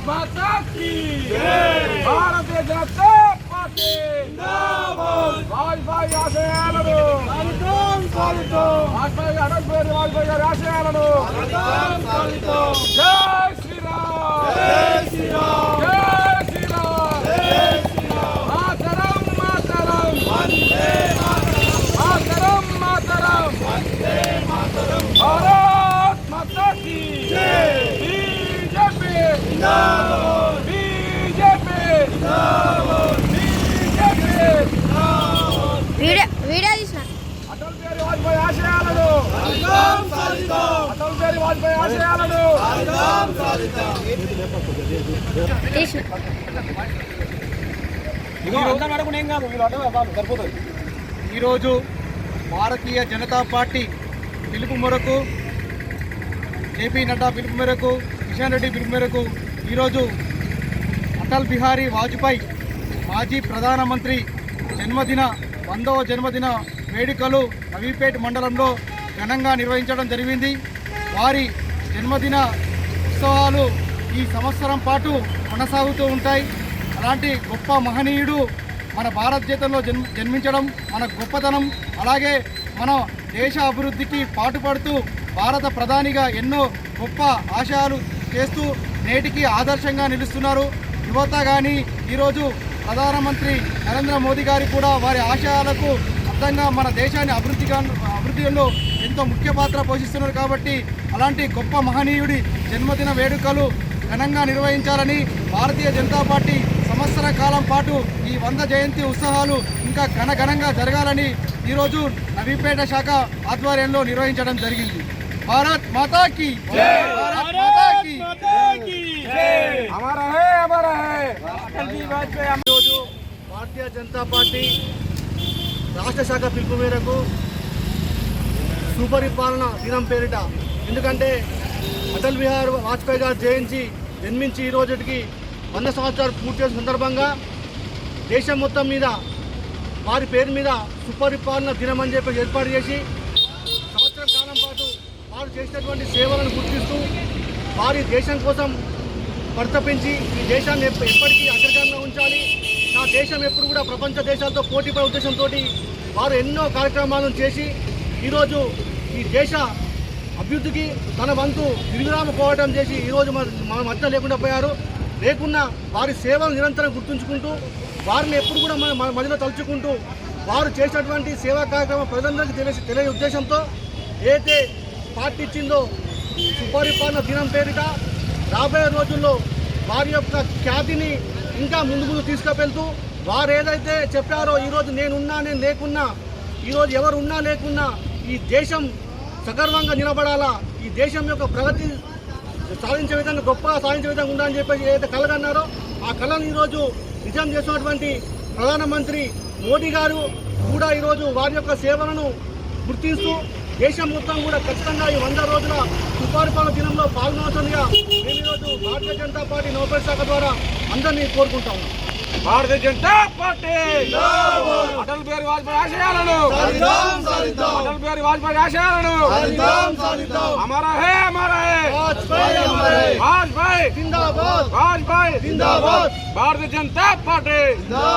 माता की भारतीय जनता पार्टी వాజ్పేయి ఆశయాలను వాజ్పేయి అటల్ బిహారీ వాజ్పేయి గారి ఆశయాలను జై శ్రీరామ్ జై శ్రీరామ్ జై శ్రీరామ్ మాతరం మాతరం వందే మాతరం మాతరం వందే మాతరం భారత్ మాతా కీ జై బీజేపీ జిందాబాద్ బీజేపీ జిందాబాద్ వీడియో తీసిన అటల్ బిహారీ వాజ్పేయి ఆశయాలను అటల్ బిహారీ వాజ్పేయి ఆశయాలను తీసిన ఈరోజు భారతీయ జనతా పార్టీ పిలుపు మేరకు జేపీ నడ్డా పిలుపు మేరకు కిషన్ రెడ్డి పిలుపు మేరకు ఈరోజు అటల్ బిహారీ వాజ్పేయి మాజీ ప్రధానమంత్రి జన్మదిన 100వ జన్మదిన వేడుకలు నవీపేట్ మండలంలో ఘనంగా నిర్వహించడం జరిగింది. వారి జన్మదిన ఉత్సవాలు ఈ సంవత్సరం పాటు కొనసాగుతూ ఉంటాయి. అలాంటి గొప్ప మహనీయుడు మన భారతదేశంలో జన్మించడం మన గొప్పతనం. అలాగే మన దేశ అభివృద్ధికి పాటుపడుతూ భారత ప్రధానిగా ఎన్నో గొప్ప ఆశయాలు చేస్తూ నేటికి ఆదర్శంగా నిలుస్తున్నారు యువత. కానీ ఈరోజు ప్రధానమంత్రి నరేంద్ర మోదీ గారు కూడా వారి ఆశయాలకు అర్థంగా మన దేశాన్ని అభివృద్ధిలో ఎంతో ముఖ్య పాత్ర పోషిస్తున్నారు. కాబట్టి అలాంటి గొప్ప మహనీయుడి జన్మదిన వేడుకలు ఘనంగా నిర్వహించాలని భారతీయ జనతా పార్టీ సంవత్సర కాలం పాటు ఈ 100 జయంతి ఉత్సవాలు ఇంకా ఘనంగా జరగాలని ఈరోజు నవీపేట శాఖ ఆధ్వర్యంలో నిర్వహించడం జరిగింది. భారత్ మాతా కీ జై, భారత్ మాతా కీ జై. हमारा है अटल जी वाजपेयी. ఈరోజు భారతీయ జనతా పార్టీ రాష్ట్ర శాఖ పిలుపు మేరకు సుపరిపాలన దినం పేరిట, ఎందుకంటే అటల్ బిహారీ వాజ్పేయి గారు జన్మించి ఈ రోజుకి 100 సంవత్సరాలు పూర్తి చేసిన సందర్భంగా దేశం మొత్తం మీద వారి పేరు మీద సుపరిపాలన దినం అని చెప్పి ఏర్పాటు చేసి సంవత్సరం కాలం పాటు వారు చేసినటువంటి సేవలను గుర్తిస్తూ వారి దేశం కోసం పరితపించి ఈ దేశాన్ని ఎప్పటికీ అగ్రగామిగా ఉంచాలి, నా దేశం ఎప్పుడు కూడా ప్రపంచ దేశాలతో పోటీపడే ఉద్దేశంతో వారు ఎన్నో కార్యక్రమాలను చేసి ఈరోజు ఈ దేశ అభివృద్ధికి తన వంతు నిర్విరామ పోరాటం చేసి ఈరోజు మన మధ్య లేకుండా పోయారు. లేకున్నా వారి సేవలు నిరంతరం గుర్తుంచుకుంటూ వారిని ఎప్పుడు కూడా మన మధ్యలో తలుచుకుంటూ వారు చేసినటువంటి సేవా కార్యక్రమం ప్రజలందరికీ తెలియ ఉద్దేశంతో ఏదైతే పార్టీ ఇచ్చిందో సుపరిపాలన దినం పేరిట రాబోయే రోజుల్లో వారి యొక్క ఖ్యాతిని ఇంకా ముందు తీసుకువెళ్తూ వారు ఏదైతే చెప్పారో ఈరోజు నేనున్నా నేను లేకున్నా, ఈరోజు ఎవరు ఉన్నా లేకున్నా ఈ దేశం సగర్వంగా నిలబడాలా, ఈ దేశం యొక్క ప్రగతి సాధించే విధంగా గొప్పగా సాధించే విధంగా ఉండాలని చెప్పేసి ఏదైతే కలగన్నారో ఆ కళను ఈరోజు నిజం చేసినటువంటి ప్రధానమంత్రి మోడీ గారు కూడా ఈరోజు వారి యొక్క సేవలను గుర్తిస్తూ దేశం మొత్తం కూడా ఖచ్చితంగా ఈ 100 రోజుల సుపరిపాలన దినంలో పాల్గొనవలసిందిగా మేము ఈరోజు భారతీయ జనతా పార్టీ నౌకరీ శాఖ ద్వారా అందరినీ కోరుకుంటాము. भारतीय जनता पार्टी अटल बिहारी वाजपेयी आशयाలను अटल बिहारी वाजपेयी आशयाలను हमारा है वाजपेयी जिंदाबाद वाजपेयी जिंदाबाद भारतीय जनता पार्टी